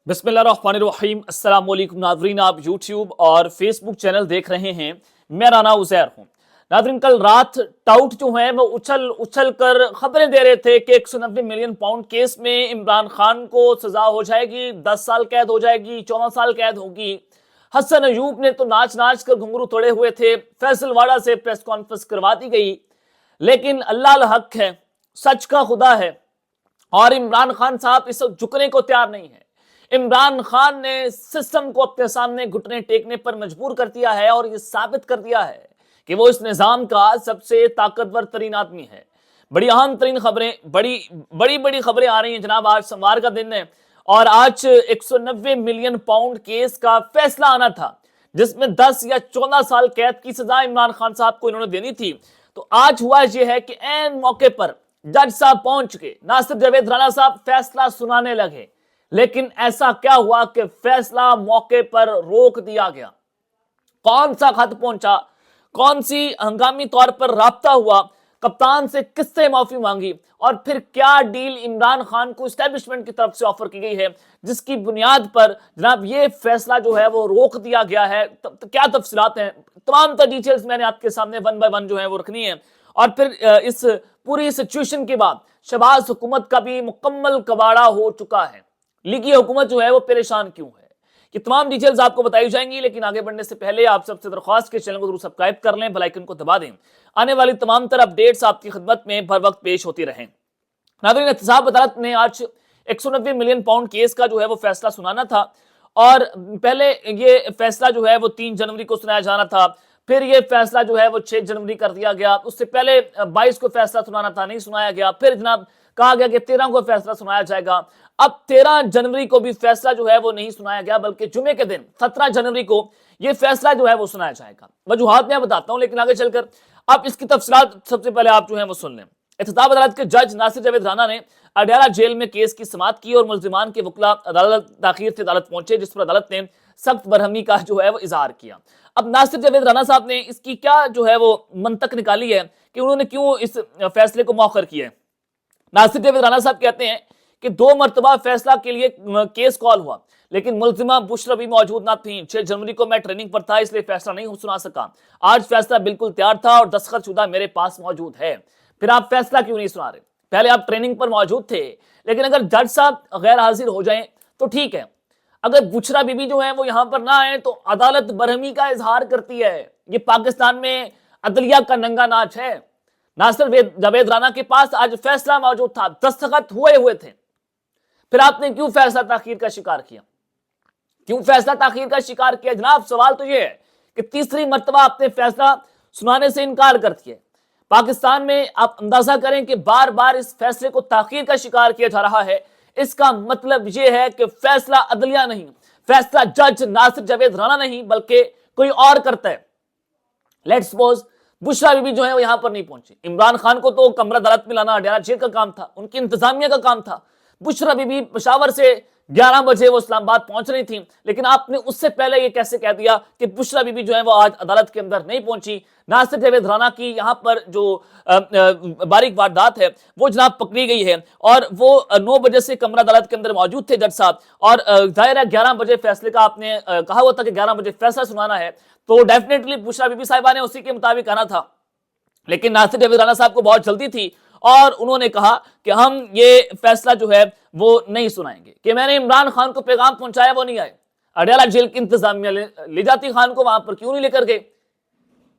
बिस्मिल्लाहिर्रहमानिर्रहीम। अस्सलाम वालेकुम नाज़रीन, आप यूट्यूब और फेसबुक चैनल देख रहे हैं। मैं राना उज़ैर हूँ। नाज़रीन, कल रात टाउट जो है वो उछल उछल कर खबरें दे रहे थे कि 190 मिलियन पाउंड केस में इमरान खान को सजा हो जाएगी, 10 साल कैद हो जाएगी, 14 साल कैद होगी। हसन अयूब ने तो नाच नाच कर घुंघरू तोड़े हुए थे, फैसलवाड़ा से प्रेस कॉन्फ्रेंस करवा दी गई। लेकिन अल्लाह हक है, सच का खुदा है, और इमरान खान साहब इस वक्त झुकने को तैयार नहीं है। इमरान खान ने सिस्टम को अपने सामने घुटने टेकने पर मजबूर कर दिया है और ये साबित कर दिया है कि वो इस निजाम का सबसे ताकतवर तरीन आदमी है। बड़ी अहम तरीन खबरें, बड़ी खबरें आ रही हैं जनाब। आज सोमवार का दिन है और आज 190 मिलियन पाउंड केस का फैसला आना था, जिसमें 10 या 14 साल कैद की सजा इमरान खान साहब को इन्होंने देनी थी। तो आज हुआ यह है कि ऐन मौके पर जज साहब पहुंच चुके, नासिर जावेद राणा साहब फैसला सुनाने लगे। लेकिन ऐसा क्या हुआ कि फैसला मौके पर रोक दिया गया? कौन सा खत पहुंचा, कौन सी हंगामी तौर पर राब्ता हुआ, कप्तान से किससे माफी मांगी, और फिर क्या डील इमरान खान को एस्टेब्लिशमेंट की तरफ से ऑफर की गई है, जिसकी बुनियाद पर जनाब ये फैसला जो है वो रोक दिया गया है। क्या तफसीलात हैं, तमाम डिटेल्स मैंने आपके सामने वन बाय वन जो है वो रखनी है। और फिर इस पूरी सिचुएशन के बाद शहबाज हुकूमत का भी मुकम्मल कबाड़ा हो चुका है। लीगी हुकूमत जो है वो परेशान क्यों है, ये तमाम डिटेल्स आपको बताई जाएंगी। लेकिन आगे बढ़ने से पहले आप सबसे दरख्वास्त के चैनल को जरूर सब्सक्राइब कर लें, बेल आइकन को दबा दें। आने वाली तमाम तरह अपडेट्स आपकी खिदमत में बर वक्त पेश होती रहें। नाज़रीन, एहतसाब अदालत ने आज 190 मिलियन पाउंड केस का जो है वो फैसला सुनाना था, और पहले ये फैसला जो है वो 3 जनवरी को सुनाया जाना था। फिर ये फैसला जो है वो 6 जनवरी कर दिया गया। उससे पहले 22 को फैसला सुनाना था, नहीं सुनाया गया। फिर जनाब कहा गया कि 13 को फैसला सुनाया जाएगा। अब 13 जनवरी को भी फैसला जो है वो नहीं सुनाया गया, बल्कि जुमे के दिन 17 जनवरी को ये फैसला जो है वो सुनाया जाएगा। वजूहात मैं बताता हूं, लेकिन आगे चलकर आप इसकी तफसीलात सबसे पहले आप जो है वो सुन लें। एहतसाब अदालत के जज नासिर जावेद राणा ने अडयाला जेल में केस की समाअत की और मुल्जिमान के वकला अदालत ताखीर से अदालत पहुंचे, जिस पर अदालत ने सख्त बरहमी का जो है वो इजहार किया। अब नासिर जावेद राणा साहब ने इसकी क्या जो है वो मंतक निकाली है कि उन्होंने क्यों इस फैसले को मौखर किया है। नासिर जावेद राणा साहब कहते हैं कि 2 मरतबा फैसला के लिए केस कॉल हुआ, लेकिन मुल्जिमा बुशरा भी मौजूद ना थी। 6 जनवरी को मैं ट्रेनिंग पर था, इसलिए फैसला नहीं सुना सका। आज फैसला बिल्कुल तैयार था और दस्तखत शुदा मेरे पास मौजूद है। फिर आप फैसला क्यों नहीं सुना रहे? पहले आप ट्रेनिंग पर मौजूद थे। लेकिन अगर जज साहब गैर हाजिर हो जाएं तो ठीक है, अगर बुशरा बीबी जो है वो यहां पर ना आए तो अदालत बरहमी का इजहार करती है। ये पाकिस्तान में अदलिया का नंगा नाच है। नासिर जावेद राणा के पास आज फैसला मौजूद था, दस्तखत हुए थे। फिर आपने क्यों फैसला ताखीर का शिकार किया? क्यों फैसला ताखीर का शिकार किया? जनाब, सवाल तो यह है कि तीसरी मर्तबा आपने फैसला सुनाने से इनकार कर दिया। पाकिस्तान में आप अंदाजा करें कि बार बार इस फैसले को ताखीर का शिकार किया जा रहा है। इसका मतलब यह है कि फैसला अदलिया नहीं, फैसला जज नासिर जावेद राणा नहीं, बल्कि कोई और करता है। लेट्स सपोज बुशरा बीबी जो है वो यहां पर नहीं पहुंची। इमरान खान को तो कमरा अदालत में लाना अडयाला जेल का काम था, उनकी इंतजामिया का काम था। बुशरा बीबी पेशावर से 11 बजे वो इस्लामाबाद पहुंच रही थी, लेकिन आपने उससे पहले ये कैसे कह दिया कि बुशरा बीबी जो है वो आज अदालत के अंदर नहीं पहुंची? नासिर जावेद राणा की यहां पर जो बारीक वारदात है वो जनाब पकड़ी गई है, और वो 9 बजे से कमरा अदालत के अंदर मौजूद थे जज साहब। और जाहिर है 11 बजे फैसले का आपने कहा हुआ था कि 11 बजे फैसला सुनाना है, तो डेफिनेटली बुशरा बीबी साहिबा ने उसी के मुताबिक आना था। लेकिन नासिर जावेद राणा साहब को बहुत जल्दी थी और उन्होंने कहा कि हम ये फैसला जो है वो नहीं सुनाएंगे। कि मैंने इमरान खान को पैगाम पहुंचाया, वो नहीं आए। अडयाला जेल की इंतजामिया ले जाती खान को, वहां पर क्यों नहीं लेकर गए?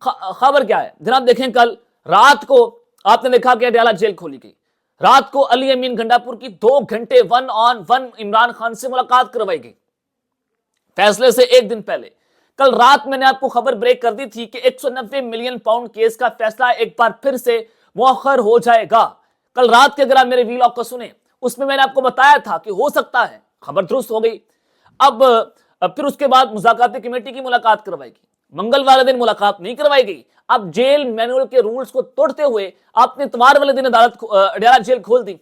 खबर क्या है जनाब? देखें, कल रात को आपने देखा कि अडयाला जेल खोली गई। रात को अली अमीन गंडापुर की 2 घंटे 1 on 1 इमरान खान से मुलाकात करवाई गई, फैसले से एक दिन पहले। कल रात मैंने आपको खबर ब्रेक कर दी थी कि 190 मिलियन पाउंड केस का फैसला एक बार फिर से मौखर हो जाएगा। कल रात के अगर आप मेरे वीलॉग को सुने, उसमें मैंने आपको बताया था कि हो सकता है, खबर दुरुस्त हो गई। अब फिर उसके बाद मुज़ाकराती कमेटी की मुलाकात करवाई गई, मंगल वाले दिन मुलाकात नहीं करवाई गई। अब जेल मैनुअल के रूल्स को तोड़ते हुए आपने इतवार वाले दिन अदालत अडयाला जेल खोल दी।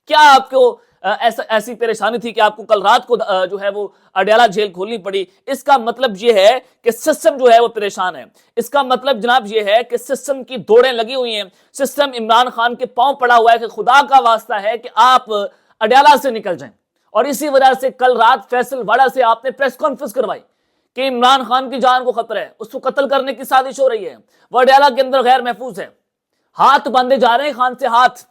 क्या आपको ऐसी परेशानी थी कि आपको कल रात को जो है वो अडयाला जेल खोलनी पड़ी? इसका मतलब ये है कि सिस्टम जो है वो परेशान है। इसका मतलब जनाब ये है कि सिस्टम की दौड़ें लगी हुई हैं। सिस्टम इमरान खान के पांव पड़ा हुआ है कि खुदा का वास्ता है कि आप अडयाला से निकल जाएं اور اسی وجہ سے کل رات فیصل واڑہ سے آپ نے پریس کانفرنس کروائی کہ عمران خان کی جان کو خطرہ ہے, اس کو قتل کرنے کی سازش ہو رہی ہے, وہ اڈیالہ کے اندر غیر محفوظ ہے, ہاتھ باندھے جا رہے ہیں خان سے ہاتھ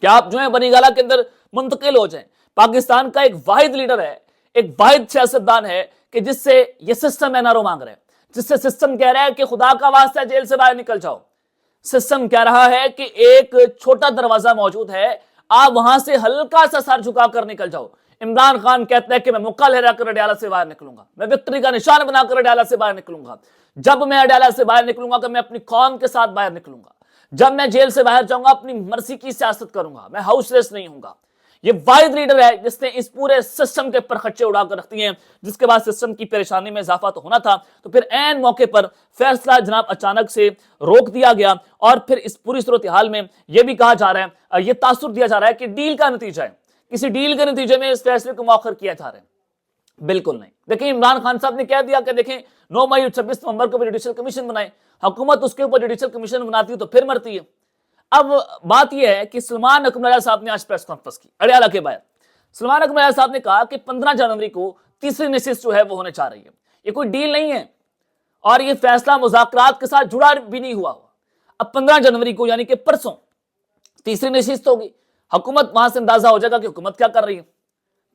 کہ آپ جو ہیں بنی گالہ کے اندر منتقل ہو جائیں. پاکستان کا ایک واحد لیڈر ہے, ایک واحد سیاستدان ہے کہ جس سے یہ سسٹم این آر او مانگ رہے ہیں, جس سے سسٹم کہہ رہا ہے کہ خدا کا واسطہ جیل سے باہر نکل جاؤ. سسٹم کہہ رہا ہے کہ ایک چھوٹا دروازہ موجود ہے, آپ وہاں سے ہلکا سا سر جھکا کر نکل جاؤ. عمران خان کہتا ہے کہ میں مکہ لہرا کر اڈیالہ سے باہر نکلوں گا, میں وکٹری کا نشان بنا کر اڈیالہ سے باہر نکلوں گا. جب میں اڈیالہ سے باہر نکلوں گا کہ میں اپنی قوم کے ساتھ باہر نکلوں گا. جب میں جیل سے باہر جاؤں گا اپنی مرضی کی سیاست کروں گا, میں ہاؤس لیس نہیں ہوں گا. یہ واحد لیڈر ہے جس نے اس پورے سسٹم کے پرخچے اڑا کر رکھ دیے ہیں, جس کے بعد سسٹم کی پریشانی میں اضافہ تو ہونا تھا, تو پھر عین موقع پر فیصلہ جناب اچانک سے روک دیا گیا. اور پھر اس پوری صورتحال میں یہ بھی کہا جا رہا ہے, یہ تاثر دیا جا رہا ہے کہ ڈیل کا نتیجہ ہے, کسی ڈیل کے نتیجے میں اس فیصلے کو مؤخر کیا جا رہا ہے. بالکل نہیں. دیکھیں عمران خان صاحب نے کہہ دیا کہ دیکھیں 9 مئی اور 26 نومبر کو جوڈیشل کمیشن بنائے, حکومت اس کے اوپر جوڈیشل کمیشن بناتی ہے تو پھر مرتی ہے. اب بات یہ ہے کہ سلمان اکمل راجہ صاحب نے آج پریس کانفرنس کی اڈیالہ کے باہر. سلمان اکمل راجہ صاحب نے کہا کہ 15 جنوری کو تیسری نشست جو ہے وہ ہونے چاہ رہی ہے, یہ کوئی ڈیل نہیں ہے اور یہ فیصلہ مذاکرات کے ساتھ جڑا بھی نہیں ہوا. اب 15 جنوری کو یعنی کہ پرسوں تیسری نشست ہوگی, حکومت وہاں سے اندازہ ہو جائے گا کہ حکومت کیا کر رہی ہے,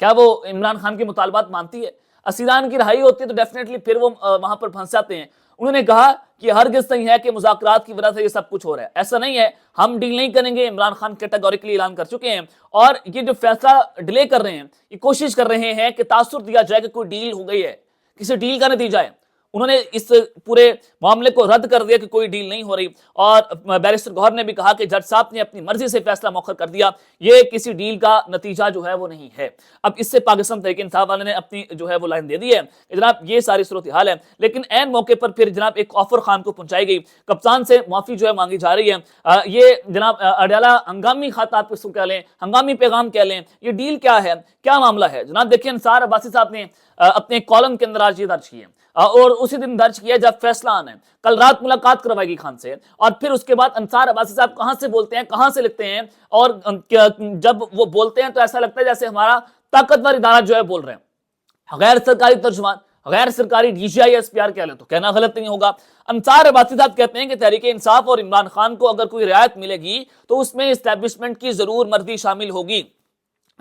کیا وہ عمران خان کے مطالبات مانتی ہے. اسیران کی رہائی ہوتی ہے تو ڈیفینیٹلی پھر وہ وہاں پر پھنس جاتے ہیں. انہوں نے کہا کہ ہرگز نہیں ہے کہ مذاکرات کی وجہ سے یہ سب کچھ ہو رہا ہے, ایسا نہیں ہے, ہم ڈیل نہیں کریں گے. عمران خان کیٹیگوریکلی اعلان کر چکے ہیں اور یہ جو فیصلہ ڈیلے کر رہے ہیں یہ کوشش کر رہے ہیں کہ تاثر دیا جائے کہ کوئی ڈیل ہو گئی ہے, کسی ڈیل کا نتیجہ ہے. انہوں نے اس پورے معاملے کو رد کر دیا کہ کوئی ڈیل نہیں ہو رہی. اور بیرسٹر گوہر نے بھی کہا کہ جج صاحب نے اپنی مرضی سے فیصلہ مؤخر کر دیا, یہ کسی ڈیل کا نتیجہ جو ہے وہ نہیں ہے. اب اس سے پاکستان تحریک انصاف والے نے اپنی جو ہے وہ لائن دے دی ہے کہ جناب یہ ساری صورتحال ہے. لیکن عین موقع پر پھر جناب ایک آفر خان کو پہنچائی گئی, کپتان سے معافی جو ہے مانگی جا رہی ہے. یہ جناب اڈیالہ ہنگامی خطاب اس کو کہہ لیں, ہنگامی پیغام کہہ لیں, یہ ڈیل کیا ہے, کیا معاملہ ہے. جناب دیکھیں انصار عباسی صاحب نے اپنے کالم کے اندر آج یہ درج کی ہے اور اسی دن درج کیا جب فیصلہ آنا ہے. کل رات ملاقات کروائے گی خان سے اور پھر اس کے بعد انصار عباسی صاحب کہاں سے بولتے ہیں, کہاں سے لکھتے ہیں, اور جب وہ بولتے ہیں تو ایسا لگتا ہے جیسے ہمارا طاقتور ادارہ جو ہے بول رہے ہیں. غیر سرکاری ترجمان, غیر سرکاری D G I S P R کہہ لیں تو کہنا غلط نہیں ہوگا. انصار عباسی صاحب کہتے ہیں کہ تحریک انصاف اور عمران خان کو اگر کوئی رعایت ملے گی تو اس میں اسٹیبلشمنٹ کی ضرور مرضی شامل ہوگی.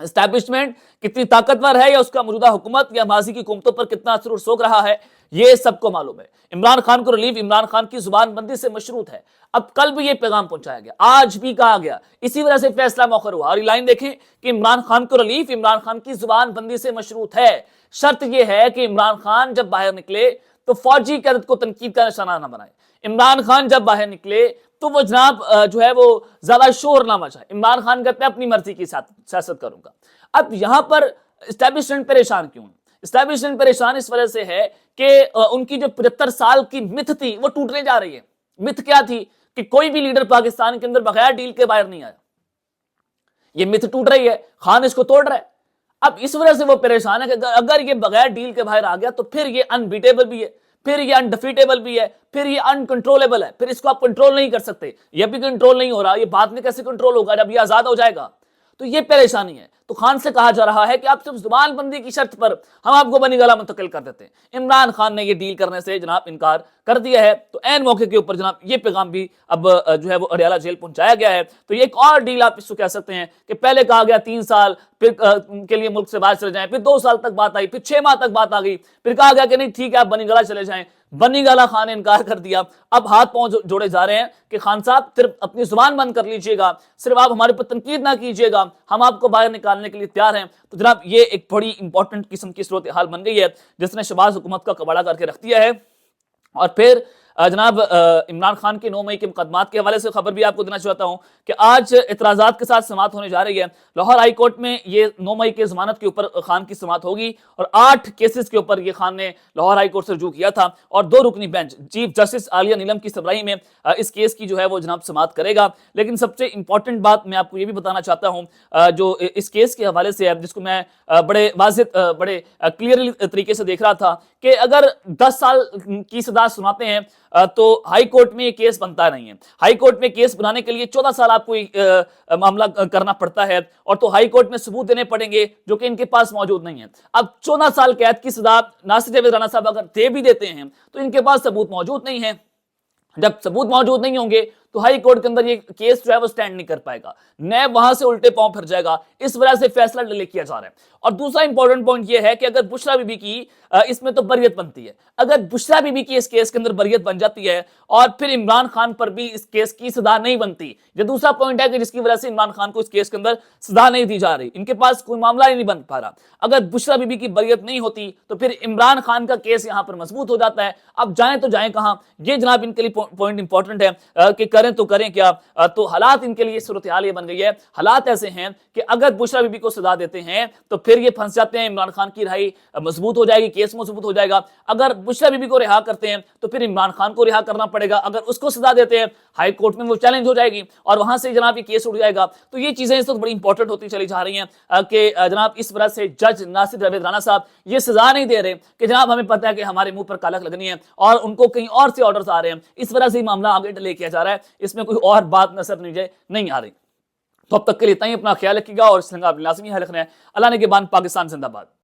اسٹیبلشمنٹ کتنی طاقتور ہے یا اس کا موجودہ حکومت یا ماضی کی حکومتوں پر کتنا اثر و رسوخ رہا ہے, یہ سب کو معلوم ہے. عمران خان کو ریلیف عمران خان کی زبان بندی سے مشروط ہے. اب کل بھی یہ پیغام پہنچایا گیا, آج بھی کہا گیا, اسی وجہ سے فیصلہ مؤخر ہوا. اور یہ لائن دیکھیں کہ عمران خان کو ریلیف عمران خان کی زبان بندی سے مشروط ہے. شرط یہ ہے کہ عمران خان جب باہر نکلے تو فوجی قیادت کو تنقید کا نشانہ نہ بنائے. عمران خان جب باہر نکلے تو وہ جناب جو ہے وہ زیادہ شور نہ مچائے. عمران خان کہتے ہیں اپنی مرضی کی سیاست کروں گا. اب یہاں پر اسٹیبلشمنٹ پریشان کیوں ہے؟ اسٹیبلشمنٹ پریشان اس وجہ سے ہے کہ ان کی جو 75 سال کی متھ تھی وہ ٹوٹنے جا رہی ہے. متھ کیا تھی کہ کوئی بھی لیڈر پاکستان کے اندر بغیر ڈیل کے باہر نہیں آیا. یہ متھ ٹوٹ رہی ہے, خان اس کو توڑ رہا ہے. اب اس وجہ سے وہ پریشان ہے کہ اگر یہ بغیر ڈیل کے باہر آ گیا تو پھر یہ انبیٹیبل بھی ہے, پھر یہ انڈیفیٹیبل بھی ہے, پھر یہ انکنٹرولیبل ہے, پھر اس کو آپ کنٹرول نہیں کر سکتے. یہ بھی کنٹرول نہیں ہو رہا, یہ بعد میں کیسے کنٹرول ہوگا جب یہ آزاد ہو جائے گا. تو یہ پریشانی ہے. تو خان سے کہا جا رہا ہے کہ آپ صرف زبان بندی کی شرط پر ہم آپ کو بنی گالہ منتقل کر دیتے ہیں. عمران خان نے یہ ڈیل کرنے سے جناب انکار کر دیا ہے. تو عین موقع کے اوپر جناب یہ پیغام بھی اب جو ہے وہ اڈیالہ جیل پہنچایا گیا ہے. تو یہ ایک اور ڈیل آپ اس کو کہہ سکتے ہیں کہ پہلے کہا گیا 3 سال پھر کے لیے ملک سے باہر چلے جائیں, پھر 2 سال تک بات آئی, پھر 6 ماہ تک بات آ گئی, پھر کہا گیا کہ نہیں ٹھیک ہے آپ بنی گالہ چلے جائیں. بنی گالہ خان نے انکار کر دیا. اب ہاتھ پاؤں جوڑے جا رہے ہیں کہ خان صاحب صرف اپنی زبان بند کر لیجئے گا, صرف آپ ہمارے پر تنقید نہ کیجئے گا, ہم آپ کو باہر نکالنے کے لیے تیار ہیں. تو جناب یہ ایک بڑی امپورٹنٹ قسم کی صورتحال بن گئی ہے جس نے شہباز حکومت کا کباڑہ کر کے رکھ دیا ہے. اور پھر جناب عمران خان کے 9 مئی کے مقدمات کے حوالے سے خبر بھی آپ کو دینا چاہتا ہوں کہ آج اعتراضات کے ساتھ سماعت ہونے جا رہی ہے. لاہور ہائی کورٹ میں یہ 9 مئی کے ضمانت کے اوپر خان کی سماعت ہوگی اور 8 کیسز کے اوپر یہ خان نے لاہور ہائی کورٹ سے رجوع کیا تھا اور 2 رکنی بینچ چیف جسٹس عالیہ نیلم کی سربراہی میں اس کیس کی جو ہے وہ جناب سماعت کرے گا. لیکن سب سے امپورٹنٹ بات میں آپ کو یہ بھی بتانا چاہتا ہوں جو اس کیس کے حوالے سے ہے, جس کو میں بڑے واضح بڑے کلیئرلی طریقے سے دیکھ رہا تھا کہ اگر 10 سال کی سزا سناتے ہیں तो हाई कोर्ट में ये केस बनता नहीं है। हाई कोर्ट में केस बनाने के लिए 14 साल आपको मामला करना पड़ता है, और तो हाई कोर्ट में सबूत देने पड़ेंगे जो कि इनके पास मौजूद नहीं है। अब 14 साल कैद की सजा नासिर जावेद राणा साहब अगर दे भी देते हैं तो इनके पास सबूत मौजूद नहीं है। जब सबूत मौजूद नहीं होंगे तो हाई कोर्ट के अंदर ये केस जो है वो स्टैंड नहीं कर पाएगा, नैब वहां से उल्टे पांव फिर जाएगा। इस वजह से फैसला डिले किया जा रहा है। और दूसरा इंपॉर्टेंट पॉइंट ये है कि अगर बुशरा बीबी की इसमें तो बरियत बनती है, अगर बुशरा बीबी की इस केस के अंदर बरियत बन जाती है और फिर इमरान खान पर भी इस केस की सजा नहीं बनती, ये दूसरा पॉइंट है कि जिसकी वजह से इमरान खान को इस केस के अंदर सजा नहीं दी जा रही, इनके पास कोई मामला ही नहीं बन पा रहा। अगर बुशरा बीबी की बरियत नहीं होती तो फिर इमरान खान का केस यहां पर मजबूत हो जाता है। अब जाएं तो जाएं कहां, ये जनाब इनके लिए पॉइंट इंपॉर्टेंट है कि करें तो करें क्या। तो हालात इनके लिए सूरत हाल ये बन गई है, हालात ऐसे हैं कि अगर बुशरा बीबी को सजा देते हैं तो फिर ये फंस जाते हैं, इमरान खान की रिहाई मजबूत हो जाएगी, केस मजबूत हो जाएगा। अगर बुशरा बीबी को रिहा करते हैं तो फिर इमरान खान को रिहा करना पड़ेगा, अगर उसको सजा देते हैं हाई कोर्ट में वो चैलेंज हो जाएगी और वहां से जनाब ये केस उड़ जाएगा। तो ये चीजें इस वक्त बड़ी इंपॉर्टेंट होती चली जा रही हैं कि जनाब इस वजह से जज नासिर जावेद राणा साहब ये सजा नहीं दे रहे कि जनाब हमें पता है कि हमारे मुंह पर कालक लगनी है और उनको कहीं और से ऑर्डर्स आ रहे हैं, इस वजह से मामला आगे डिले किया जा रहा है। इसमें कोई और बात नजर नहीं आ रही। तो अब तक के लिए इतना ही, अपना ख्याल रखिएगा और इस लाजमी है अल्लाह ने के बाद पाकिस्तान जिंदाबाद।